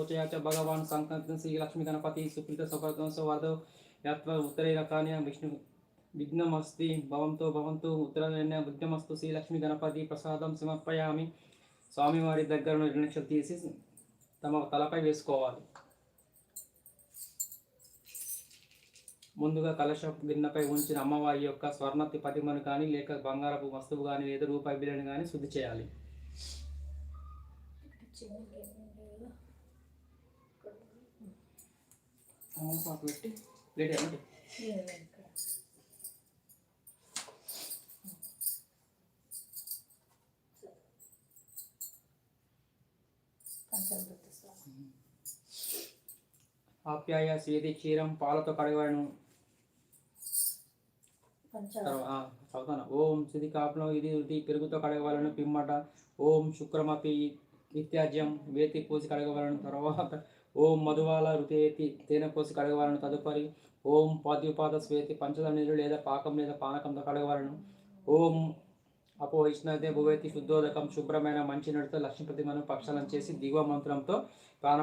శోచయాచ భగవాన్ సంకల్పం శ్రీ లక్ష్మీ గణపతి సుప్రీత సౌకర్యం సౌవర్ధ యత్వ ఉత్తరైరకాన్య విష్ణు విఘ్నమస్తి భవంతు ఉత్తరైన విఘ్నమస్తు శ్రీ లక్ష్మీ గణపతి ప్రసాదం సమర్పయామి. స్వామివారి దగ్గర 2 నిమిషాలు తీసి తమ తలపై వేసుకోవాలి. ముందుగా కలశ గిన్నెపై ఉంచిన అమ్మవారి యొక్క స్వర్ణతి ప్రతిమను కానీ లేక బంగారపు వస్తువు కానీ లేదా రూపాయి బిల్లుని కానీ శుద్ధి చేయాలి. పెట్టి ప్లేట్ ఏమంటే ఆప్యాయ స్వేది క్షీరం పాలతో కడగలను. చదువుతాను. ఓం శుద్ధి కాపులం ఇది రుది పెరుగుతో కడగవలను పిమ్మట. ఓం శుక్రమపి ఇత్యాజ్యం వేతి పోసి కడగవలను. తర్వాత ఓం మధువాల రుతేతి తేనె పోసి కడగవలను. తదుపరి ఓం పాద్యుపాద స్వేతి పంచదార నీరు లేదా పాకం లేదా పానకంతో కడగవలను. ఓం అపోహిష్ణదే భువేతి శుద్ధోదకం శుభ్రమైన మంచి నడితో లక్ష్మీ ప్రతిమను పక్షాలను చేసి దిగువ మంత్రంతో ప్రాణ